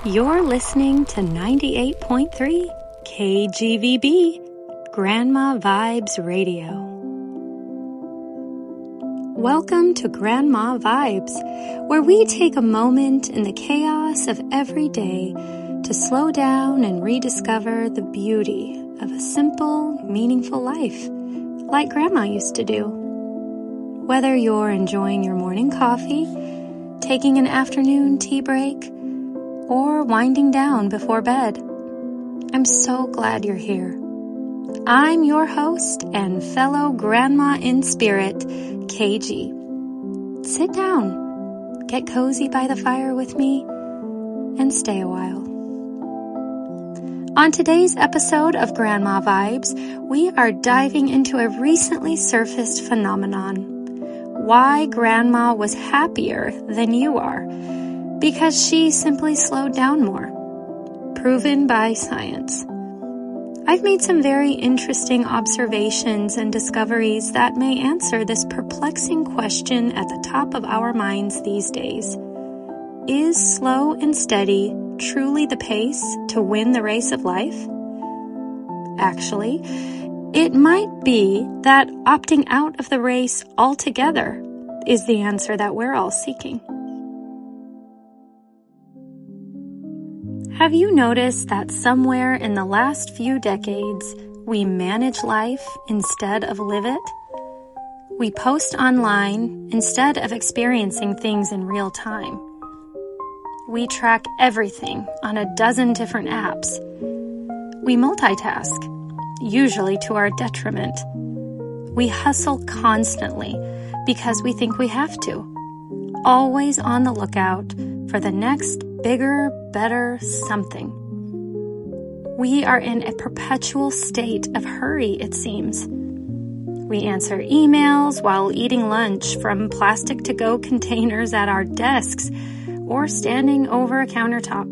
You're listening to 98.3 KGVB, Grandma Vibes Radio. Welcome to Grandma Vibes, where we take a moment in the chaos of every day to slow down and rediscover the beauty of a simple, meaningful life, like Grandma used to do. Whether you're enjoying your morning coffee, taking an afternoon tea break, or winding down before bed, I'm so glad you're here. I'm your host and fellow grandma in spirit, KG. Sit down, get cozy by the fire with me, and stay a while. On today's episode of Grandma Vibes, we are diving into a recently surfaced phenomenon. Why Grandma was happier than you are. Because she simply slowed down more. Proven by science. I've made some very interesting observations and discoveries that may answer this perplexing question at the top of our minds these days. Is slow and steady truly the pace to win the race of life? Actually, it might be that opting out of the race altogether is the answer that we're all seeking. Have you noticed that somewhere in the last few decades, we manage life instead of live it? We post online instead of experiencing things in real time. We track everything on a dozen different apps. We multitask, usually to our detriment. We hustle constantly because we think we have to, always on the lookout for the next bigger, better something. We are in a perpetual state of hurry, it seems. We answer emails while eating lunch from plastic to-go containers at our desks or standing over a countertop.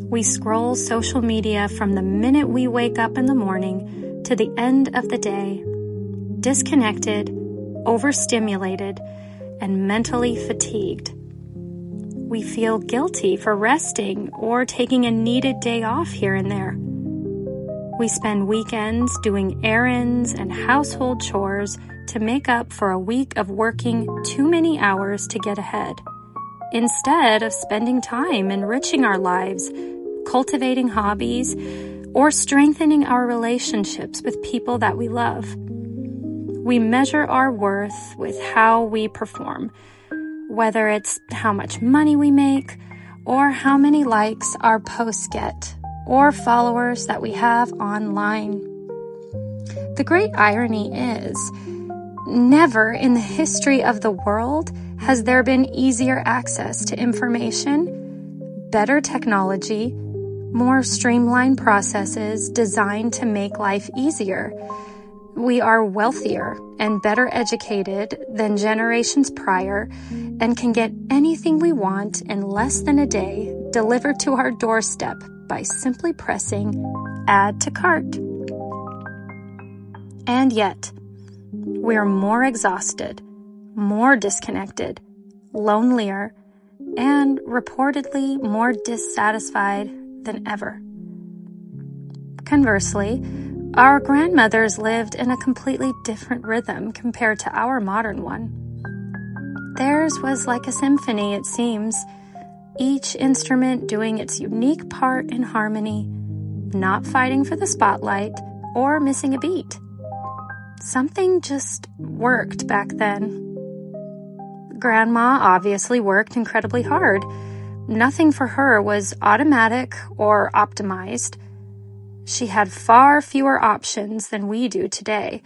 We scroll social media from the minute we wake up in the morning to the end of the day, disconnected, overstimulated, and mentally fatigued. We feel guilty for resting or taking a needed day off here and there. We spend weekends doing errands and household chores to make up for a week of working too many hours to get ahead, instead of spending time enriching our lives, cultivating hobbies, or strengthening our relationships with people that we love. We measure our worth with how we perform, whether it's how much money we make, or how many likes our posts get, or followers that we have online. The great irony is, never in the history of the world has there been easier access to information, better technology, more streamlined processes designed to make life easier. We are wealthier and better educated than generations prior and can get anything we want in less than a day delivered to our doorstep by simply pressing Add to Cart. And yet, we're more exhausted, more disconnected, lonelier, and reportedly more dissatisfied than ever. Conversely, our grandmothers lived in a completely different rhythm compared to our modern one. Theirs was like a symphony, it seems, each instrument doing its unique part in harmony, not fighting for the spotlight or missing a beat. Something just worked back then. Grandma obviously worked incredibly hard. Nothing for her was automatic or optimized. She had far fewer options than we do today.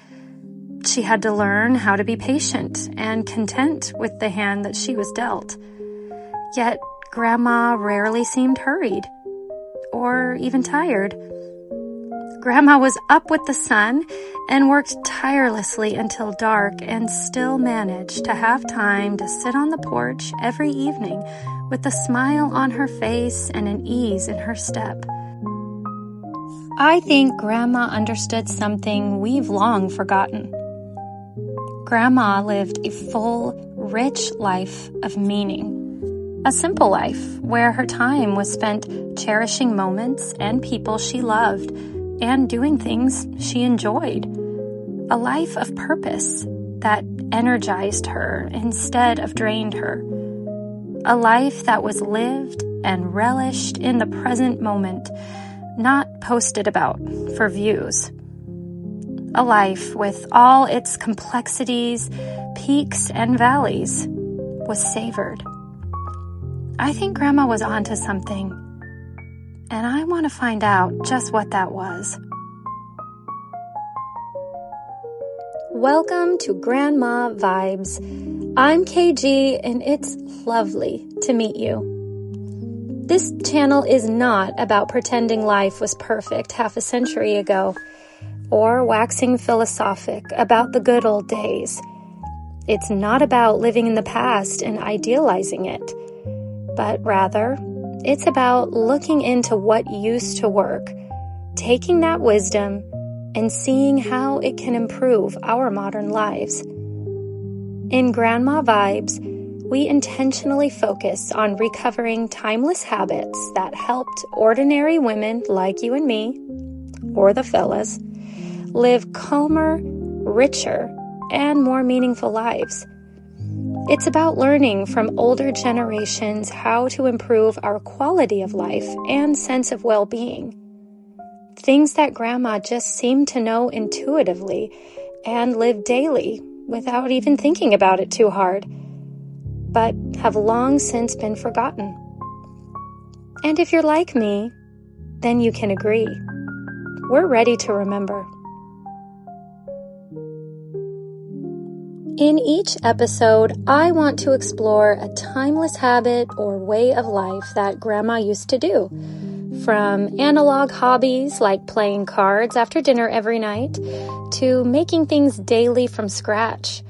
She had to learn how to be patient and content with the hand that she was dealt. Yet, Grandma rarely seemed hurried or even tired. Grandma was up with the sun and worked tirelessly until dark and still managed to have time to sit on the porch every evening with a smile on her face and an ease in her step. I think Grandma understood something we've long forgotten. Grandma lived a full, rich life of meaning, A simple life where her time was spent cherishing moments and people she loved and doing things she enjoyed. A life of purpose that energized her instead of drained her. A life that was lived and relished in the present moment, not posted about for views. A life with all its complexities, peaks, and valleys was savored. I think Grandma was onto something, and I want to find out just what that was. Welcome to Grandma Vibes. I'm KG, and it's lovely to meet you. This channel is not about pretending life was perfect half a century ago, or waxing philosophic about the good old days. It's not about living in the past and idealizing it, but rather, it's about looking into what used to work, taking that wisdom, and seeing how it can improve our modern lives. In Grandma Vibes, we intentionally focus on recovering timeless habits that helped ordinary women like you and me, or the fellas, live calmer, richer, and more meaningful lives. It's about learning from older generations how to improve our quality of life and sense of well-being. Things that Grandma just seemed to know intuitively and live daily without even thinking about it too hard, but have long since been forgotten. And if you're like me, then you can agree. We're ready to remember. In each episode, I want to explore a timeless habit or way of life that Grandma used to do. From analog hobbies like playing cards after dinner every night, to making things daily from scratch.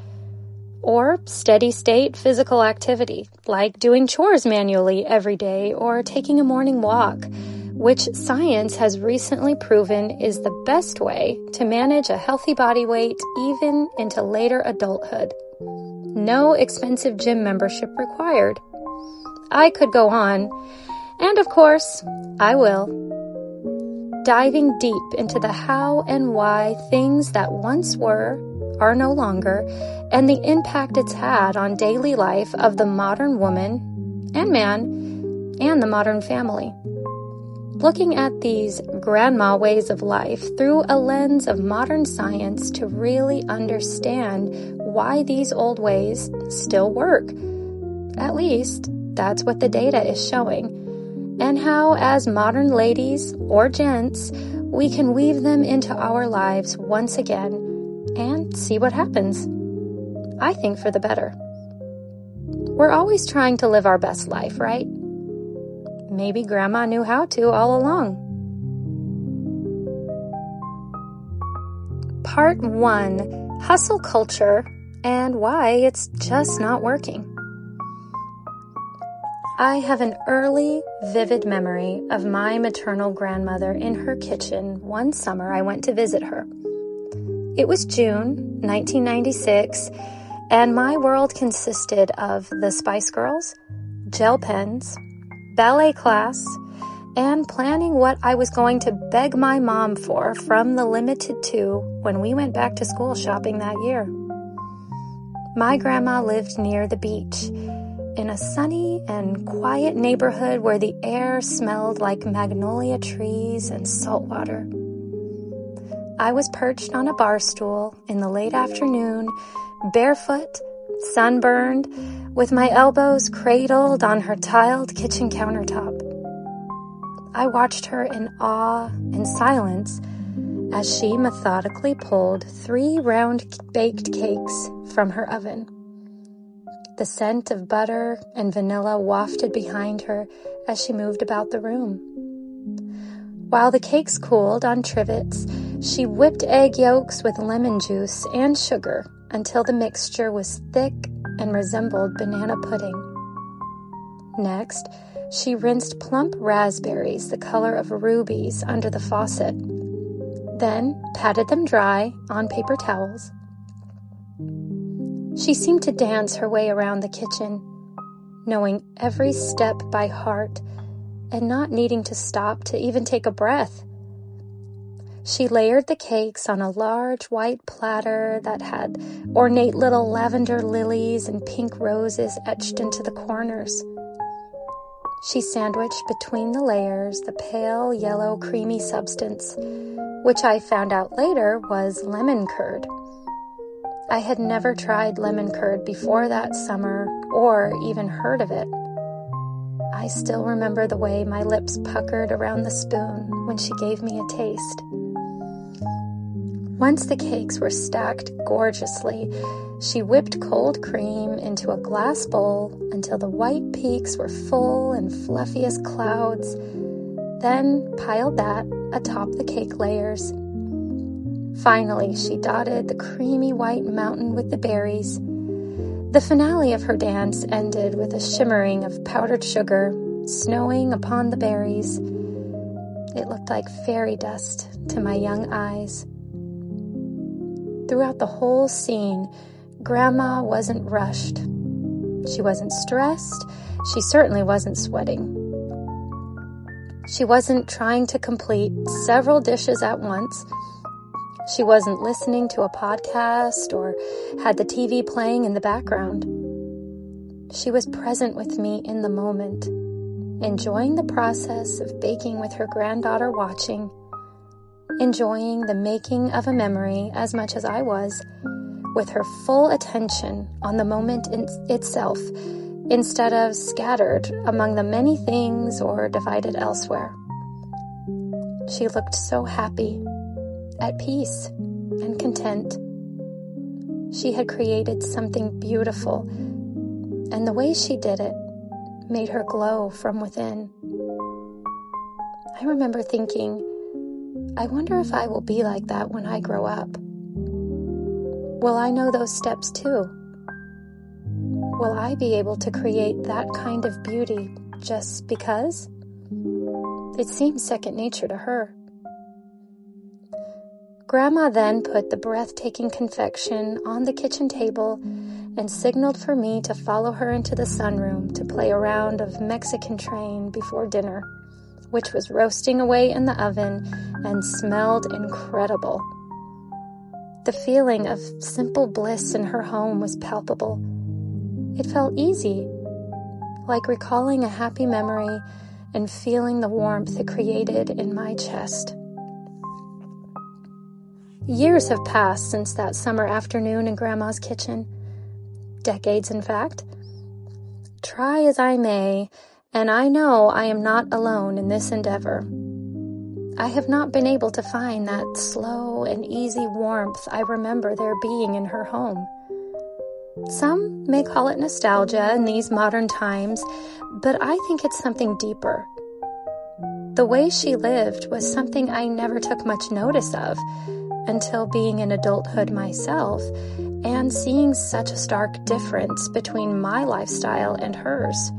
Or steady-state physical activity, like doing chores manually every day or taking a morning walk, which science has recently proven is the best way to manage a healthy body weight even into later adulthood. No expensive gym membership required. I could go on, and of course, I will. Diving deep into the how and why things that once were are no longer, and the impact it's had on daily life of the modern woman and man and the modern family. Looking at these grandma ways of life through a lens of modern science to really understand why these old ways still work. At least, that's what the data is showing. And how, as modern ladies or gents, we can weave them into our lives once again and see what happens. I think for the better. We're always trying to live our best life, right? Maybe Grandma knew how to all along. Part 1, Hustle Culture and Why It's Just Not Working. I have an early, vivid memory of my maternal grandmother in her kitchen one summer I went to visit her. It was June 1996, and my world consisted of the Spice Girls, gel pens, ballet class, and planning what I was going to beg my mom for from the Limited 2 when we went back to school shopping that year. My grandma lived near the beach, in a sunny and quiet neighborhood where the air smelled like magnolia trees and salt water. I was perched on a bar stool in the late afternoon, barefoot, sunburned, with my elbows cradled on her tiled kitchen countertop. I watched her in awe and silence as she methodically pulled 3 round-baked cakes from her oven. The scent of butter and vanilla wafted behind her as she moved about the room. While the cakes cooled on trivets, she whipped egg yolks with lemon juice and sugar until the mixture was thick and resembled banana pudding. Next, she rinsed plump raspberries the color of rubies under the faucet, then patted them dry on paper towels. She seemed to dance her way around the kitchen, knowing every step by heart and not needing to stop to even take a breath. She layered the cakes on a large white platter that had ornate little lavender lilies and pink roses etched into the corners. She sandwiched between the layers the pale yellow creamy substance, which I found out later was lemon curd. I had never tried lemon curd before that summer or even heard of it. I still remember the way my lips puckered around the spoon when she gave me a taste. Once the cakes were stacked gorgeously, she whipped cold cream into a glass bowl until the white peaks were full and fluffy as clouds, then piled that atop the cake layers. Finally, she dotted the creamy white mountain with the berries. The finale of her dance ended with a shimmering of powdered sugar snowing upon the berries. It looked like fairy dust to my young eyes. Throughout the whole scene, Grandma wasn't rushed. She wasn't stressed. She certainly wasn't sweating. She wasn't trying to complete several dishes at once. She wasn't listening to a podcast or had the TV playing in the background. She was present with me in the moment, enjoying the process of baking with her granddaughter watching, enjoying the making of a memory as much as I was, with her full attention on the moment itself, instead of scattered among the many things or divided elsewhere. She looked so happy, at peace, and content. She had created something beautiful, and the way she did it made her glow from within. I remember thinking, I wonder if I will be like that when I grow up. Will I know those steps too? Will I be able to create that kind of beauty just because? It seemed second nature to her. Grandma then put the breathtaking confection on the kitchen table and signaled for me to follow her into the sunroom to play a round of Mexican train before dinner, which was roasting away in the oven and smelled incredible. The feeling of simple bliss in her home was palpable. It felt easy, like recalling a happy memory and feeling the warmth it created in my chest. Years have passed since that summer afternoon in Grandma's kitchen. Decades, in fact. Try as I may, and I know I am not alone in this endeavor. I have not been able to find that slow and easy warmth I remember there being in her home. Some may call it nostalgia in these modern times, but I think it's something deeper. The way she lived was something I never took much notice of until being in adulthood myself and seeing such a stark difference between my lifestyle and hers.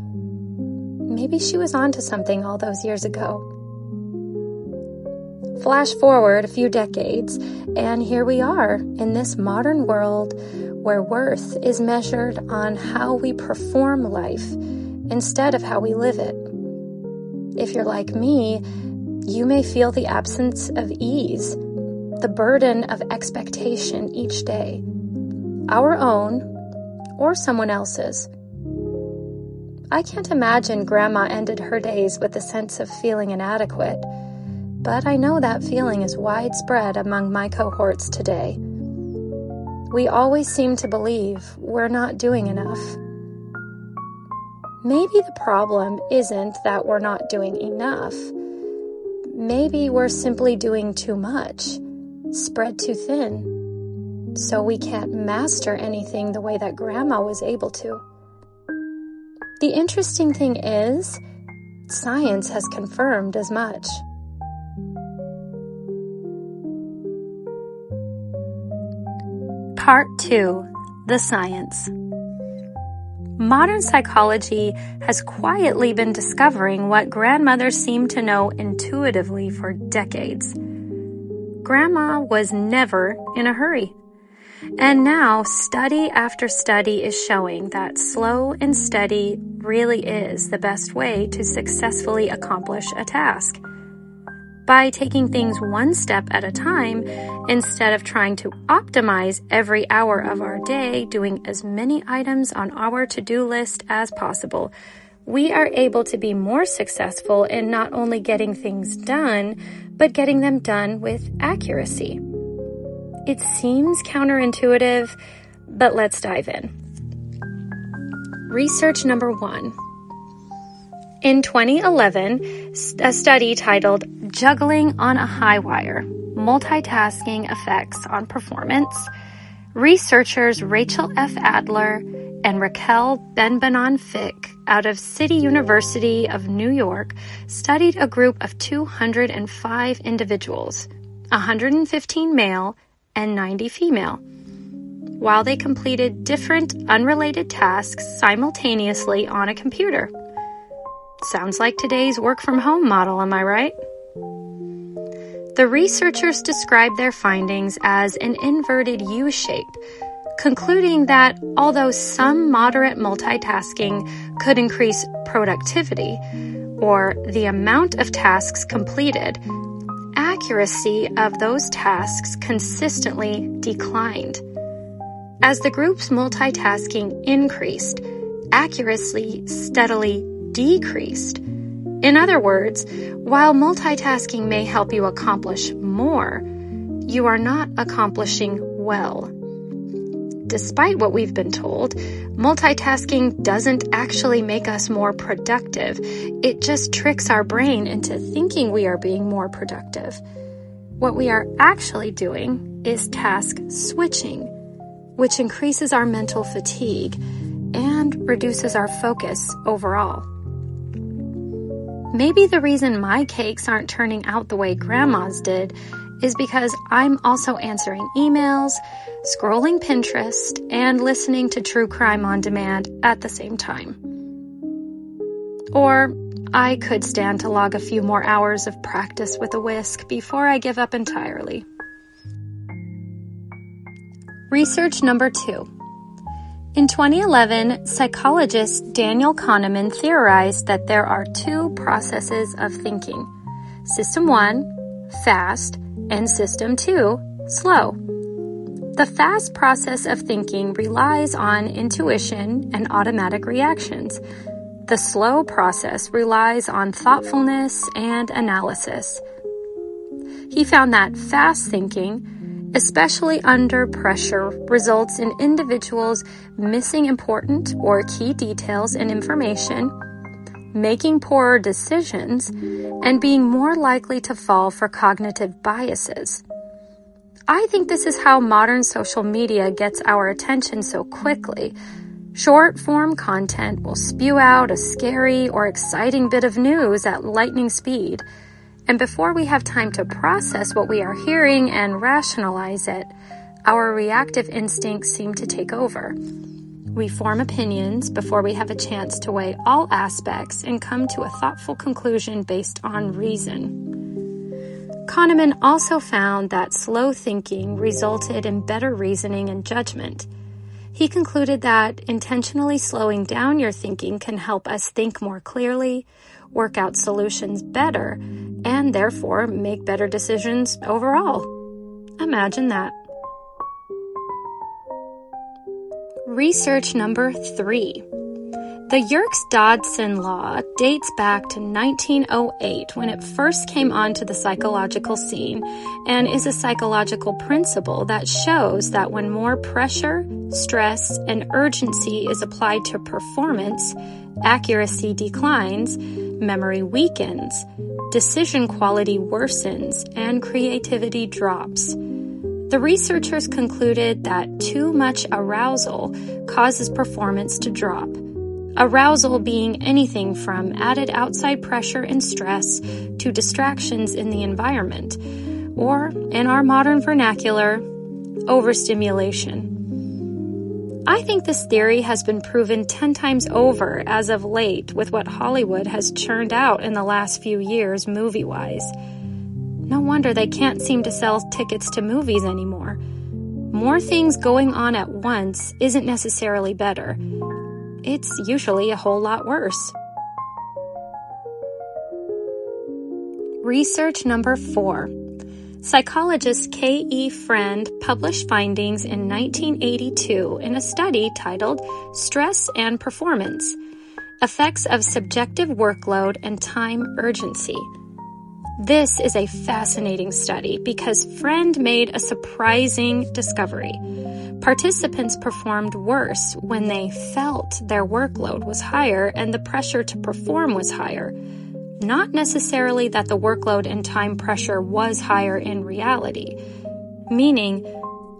Maybe she was onto something all those years ago. Flash forward a few decades, and here we are in this modern world where worth is measured on how we perform life instead of how we live it. If you're like me, you may feel the absence of ease, the burden of expectation each day, our own or someone else's. I can't imagine Grandma ended her days with a sense of feeling inadequate, but I know that feeling is widespread among my cohorts today. We always seem to believe we're not doing enough. Maybe the problem isn't that we're not doing enough. Maybe we're simply doing too much, spread too thin, so we can't master anything the way that Grandma was able to. The interesting thing is, science has confirmed as much. Part 2. The Science. Modern psychology has quietly been discovering what grandmothers seem to know intuitively for decades. Grandma was never in a hurry. And now study after study is showing that slow and steady really is the best way to successfully accomplish a task. By taking things one step at a time, instead of trying to optimize every hour of our day, doing as many items on our to-do list as possible, we are able to be more successful in not only getting things done, but getting them done with accuracy. It seems counterintuitive, but let's dive in. Research number 1. In 2011, a study titled Juggling on a High Wire, Multitasking Effects on Performance, researchers Rachel F. Adler and Raquel Benbanon-Fick out of City University of New York studied a group of 205 individuals, 115 male and 90 female, while they completed different unrelated tasks simultaneously on a computer. Sounds like today's work-from-home model, am I right? The researchers described their findings as an inverted U-shape, concluding that although some moderate multitasking could increase productivity, or the amount of tasks completed, accuracy of those tasks consistently declined. As the group's multitasking increased, accuracy steadily decreased. In other words, while multitasking may help you accomplish more, you are not accomplishing well. Despite what we've been told, multitasking doesn't actually make us more productive. It just tricks our brain into thinking we are being more productive. What we are actually doing is task switching, which increases our mental fatigue and reduces our focus overall. Maybe the reason my cakes aren't turning out the way Grandma's did is because I'm also answering emails, scrolling Pinterest, and listening to true crime on demand at the same time. Or I could stand to log a few more hours of practice with a whisk before I give up entirely. Research number 2. In 2011, psychologist Daniel Kahneman theorized that there are 2 processes of thinking: System 1, fast, and System 2, slow. The fast process of thinking relies on intuition and automatic reactions. The slow process relies on thoughtfulness and analysis. He found that fast thinking, especially under pressure, results in individuals missing important or key details and information, making poorer decisions, and being more likely to fall for cognitive biases. I think this is how modern social media gets our attention so quickly. Short-form content will spew out a scary or exciting bit of news at lightning speed, and before we have time to process what we are hearing and rationalize it, our reactive instincts seem to take over. We form opinions before we have a chance to weigh all aspects and come to a thoughtful conclusion based on reason. Kahneman also found that slow thinking resulted in better reasoning and judgment. He concluded that intentionally slowing down your thinking can help us think more clearly, work out solutions better, and therefore make better decisions overall. Imagine that. Research number 3. The Yerkes-Dodson law dates back to 1908 when it first came onto the psychological scene and is a psychological principle that shows that when more pressure, stress, and urgency is applied to performance, accuracy declines, memory weakens, decision quality worsens, and creativity drops. The researchers concluded that too much arousal causes performance to drop. Arousal being anything from added outside pressure and stress to distractions in the environment, or, in our modern vernacular, overstimulation. I think this theory has been proven 10 times over as of late with what Hollywood has churned out in the last few years movie-wise. No wonder they can't seem to sell tickets to movies anymore. More things going on at once isn't necessarily better. it's usually a whole lot worse. Research number 4. Psychologist K.E. Friend published findings in 1982 in a study titled Stress and Performance: Effects of Subjective Workload and Time Urgency. This is a fascinating study because Friend made a surprising discovery. Participants performed worse when they felt their workload was higher and the pressure to perform was higher. Not necessarily that the workload and time pressure was higher in reality, meaning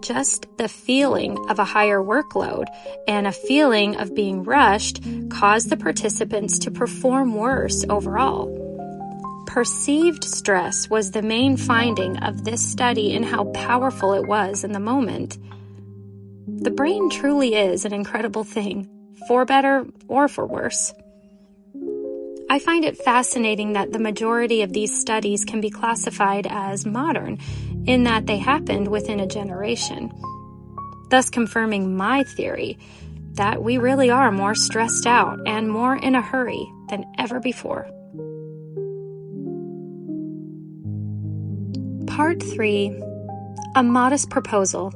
just the feeling of a higher workload and a feeling of being rushed caused the participants to perform worse overall. Perceived stress was the main finding of this study and how powerful it was in the moment. The brain truly is an incredible thing, for better or for worse. I find it fascinating that the majority of these studies can be classified as modern, in that they happened within a generation, thus confirming my theory that we really are more stressed out and more in a hurry than ever before. Part 3. A modest proposal.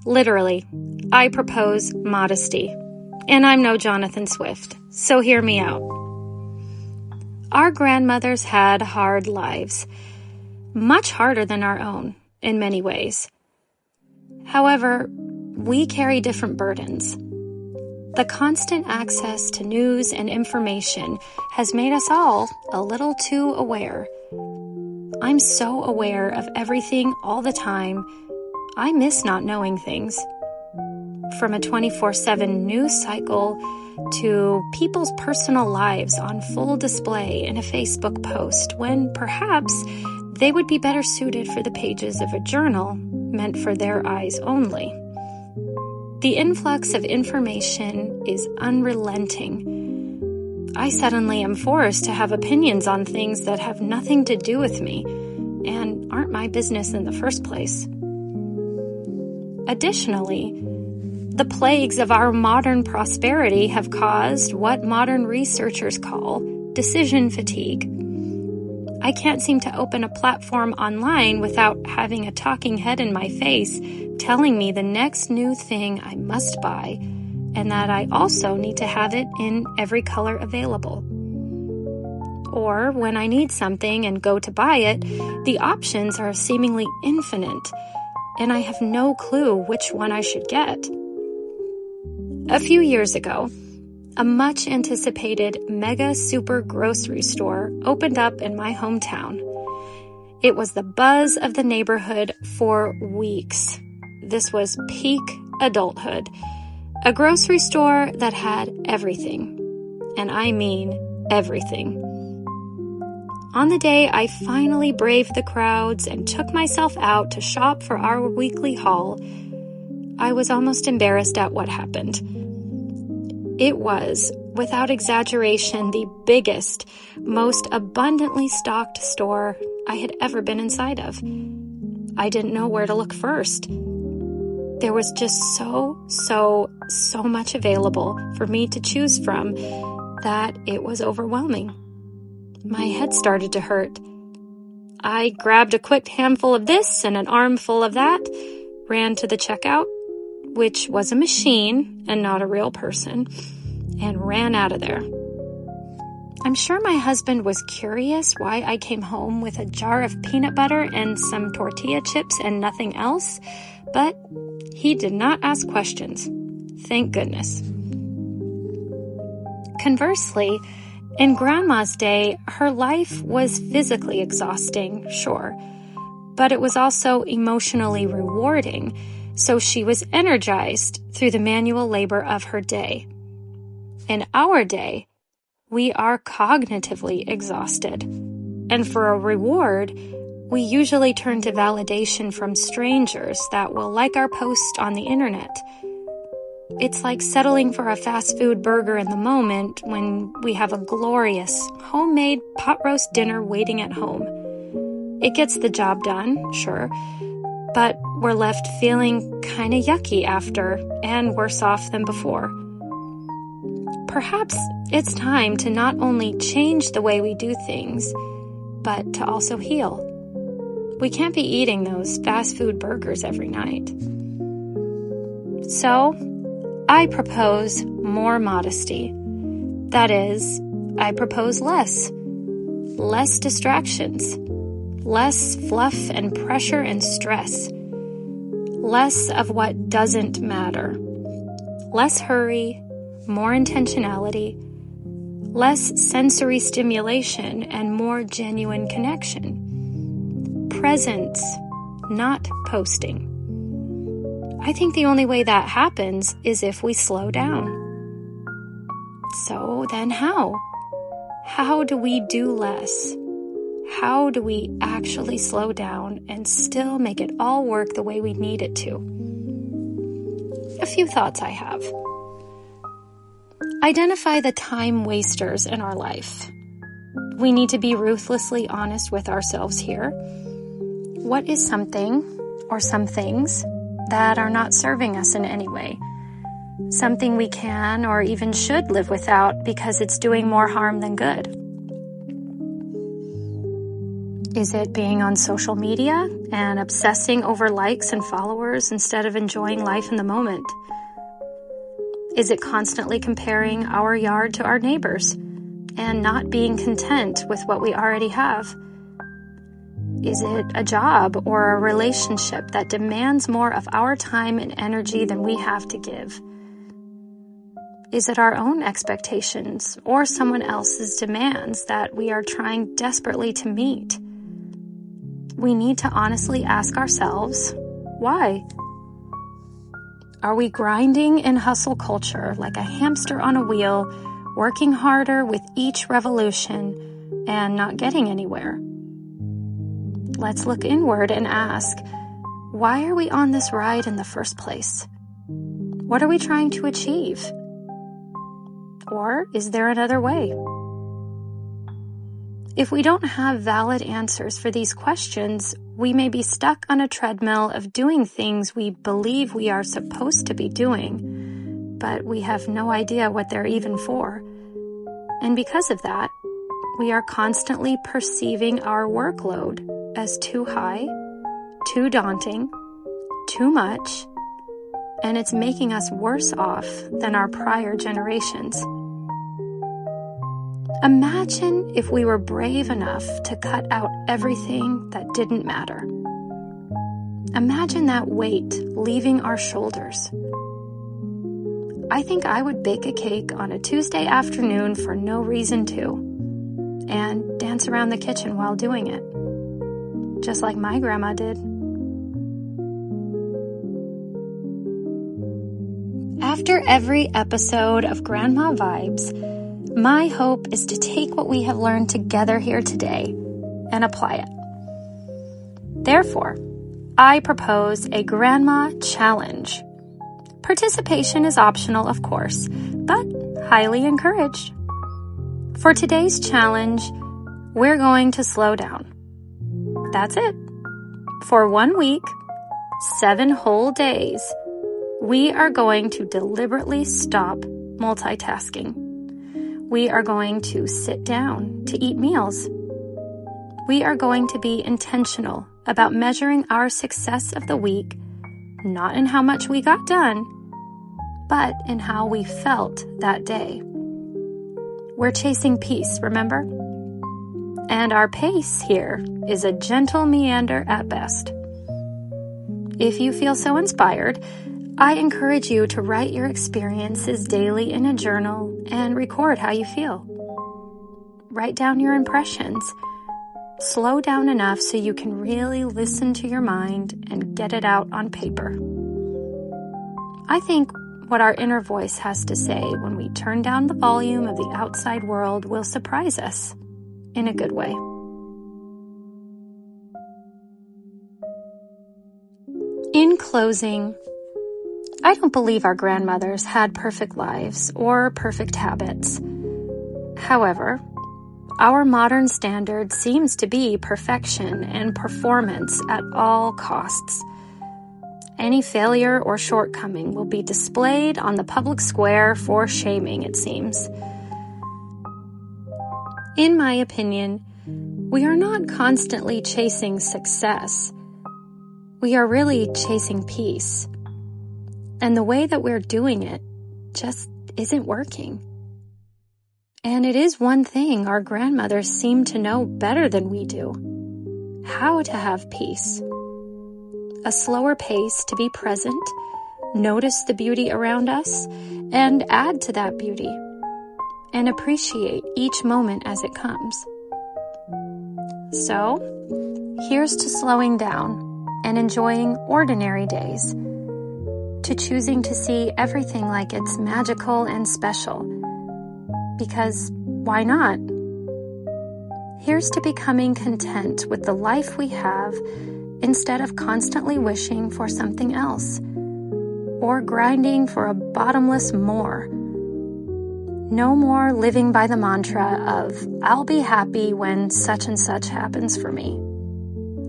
Literally, I propose modesty. And I'm no Jonathan Swift, so hear me out. Our grandmothers had hard lives, much harder than our own in many ways. However, we carry different burdens. The constant access to news and information has made us all a little too aware. I'm so aware of everything all the time, I miss not knowing things. From a 24/7 news cycle to people's personal lives on full display in a Facebook post when perhaps they would be better suited for the pages of a journal meant for their eyes only. The influx of information is unrelenting. I suddenly am forced to have opinions on things that have nothing to do with me and aren't my business in the first place. Additionally, the plagues of our modern prosperity have caused what modern researchers call decision fatigue. I can't seem to open a platform online without having a talking head in my face telling me the next new thing I must buy, and that I also need to have it in every color available. Or when I need something and go to buy it, the options are seemingly infinite, and I have no clue which one I should get. A few years ago, a much-anticipated mega super grocery store opened up in my hometown. It was the buzz of the neighborhood for weeks. This was peak adulthood. A grocery store that had everything. And I mean everything. On the day I finally braved the crowds and took myself out to shop for our weekly haul, I was almost embarrassed at what happened. It was, without exaggeration, the biggest, most abundantly stocked store I had ever been inside of. I didn't know where to look first. There was just so much available for me to choose from that it was overwhelming. My head started to hurt. I grabbed a quick handful of this and an armful of that, ran to the checkout, which was a machine and not a real person, and ran out of there. I'm sure my husband was curious why I came home with a jar of peanut butter and some tortilla chips and nothing else, but he did not ask questions. Thank goodness. Conversely, in Grandma's day, her life was physically exhausting, sure, but it was also emotionally rewarding, so she was energized through the manual labor of her day. In our day, we are cognitively exhausted, and for a reward, we usually turn to validation from strangers that will like our post on the internet. It's like settling for a fast food burger in the moment when we have a glorious, homemade pot roast dinner waiting at home. It gets the job done, sure, but we're left feeling kinda yucky after and worse off than before. perhaps it's time to not only change the way we do things, but to also heal. We can't be eating those fast food burgers every night. So, I propose more modesty. That is, I propose less distractions, less fluff and pressure and stress, less of what doesn't matter, less hurry, more intentionality, less sensory stimulation, and more genuine connection. Presence, not posting. I think the only way that happens is if we slow down. So then how? How do we do less? How do we actually slow down and still make it all work the way we need it to? A few thoughts I have. Identify the time wasters in our life. We need to be ruthlessly honest with ourselves here. What is something or some things that are not serving us in any way? Something we can or even should live without because it's doing more harm than good. Is it being on social media and obsessing over likes and followers instead of enjoying life in the moment? Is it constantly comparing our yard to our neighbors and not being content with what we already have? Is it a job or a relationship that demands more of our time and energy than we have to give? Is it our own expectations or someone else's demands that we are trying desperately to meet? We need to honestly ask ourselves, why? Are we grinding in hustle culture like a hamster on a wheel, working harder with each revolution and not getting anywhere? Let's look inward and ask, why are we on this ride in the first place? What are we trying to achieve? Or is there another way? If we don't have valid answers for these questions, we may be stuck on a treadmill of doing things we believe we are supposed to be doing, but we have no idea what they're even for. And because of that, we are constantly perceiving our workload as too high, too daunting, too much, and it's making us worse off than our prior generations. Imagine if we were brave enough to cut out everything that didn't matter. Imagine that weight leaving our shoulders. I think I would bake a cake on a Tuesday afternoon for no reason to, and dance around the kitchen while doing it, just like my grandma did. After every episode of Grandma Vibes, my hope is to take what we have learned together here today and apply it. Therefore, I propose a Grandma Challenge. Participation is optional, of course, but highly encouraged. For today's challenge, we're going to slow down. That's it. For 1 week, 7 whole days, we are going to deliberately stop multitasking. We are going to sit down to eat meals. We are going to be intentional about measuring our success of the week, not in how much we got done, but in how we felt that day. We're chasing peace, remember? And our pace here is a gentle meander at best. If you feel so inspired, I encourage you to write your experiences daily in a journal and record how you feel. Write down your impressions. Slow down enough so you can really listen to your mind and get it out on paper. I think what our inner voice has to say when we turn down the volume of the outside world will surprise us in a good way. In closing, I don't believe our grandmothers had perfect lives or perfect habits. However, our modern standard seems to be perfection and performance at all costs. Any failure or shortcoming will be displayed on the public square for shaming, it seems. In my opinion, we are not constantly chasing success. We are really chasing peace. And the way that we're doing it just isn't working. And it is one thing our grandmothers seem to know better than we do: how to have peace. A slower pace to be present, notice the beauty around us, and add to that beauty, and appreciate each moment as it comes. So, here's to slowing down and enjoying ordinary days, to choosing to see everything like it's magical and special. Because why not? Here's to becoming content with the life we have instead of constantly wishing for something else or grinding for a bottomless more. No more living by the mantra of, I'll be happy when such and such happens for me.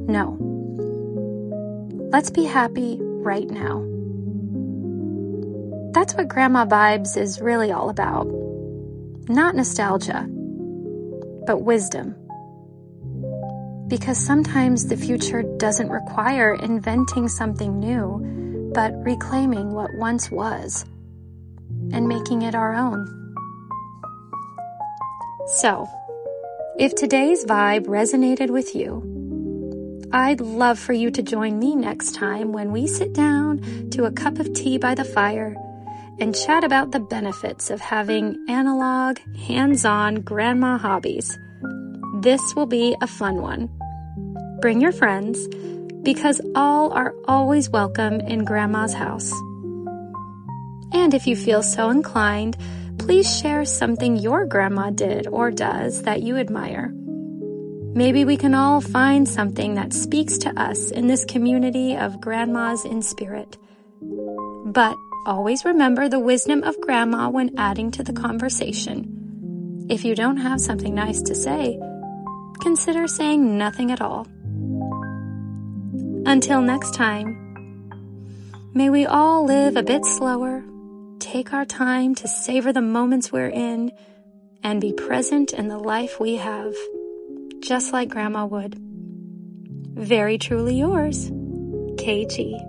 No. Let's be happy right now. That's what Grandma Vibes is really all about. Not nostalgia, but wisdom. Because sometimes the future doesn't require inventing something new, but reclaiming what once was and making it our own. So, if today's vibe resonated with you, I'd love for you to join me next time when we sit down to a cup of tea by the fire and chat about the benefits of having analog, hands-on grandma hobbies. This will be a fun one. Bring your friends, because all are always welcome in Grandma's house. And if you feel so inclined, please share something your grandma did or does that you admire. Maybe we can all find something that speaks to us in this community of grandmas in spirit. But always remember the wisdom of Grandma when adding to the conversation. If you don't have something nice to say, consider saying nothing at all. Until next time, may we all live a bit slower, take our time to savor the moments we're in, and be present in the life we have, just like Grandma would. Very truly yours, KG.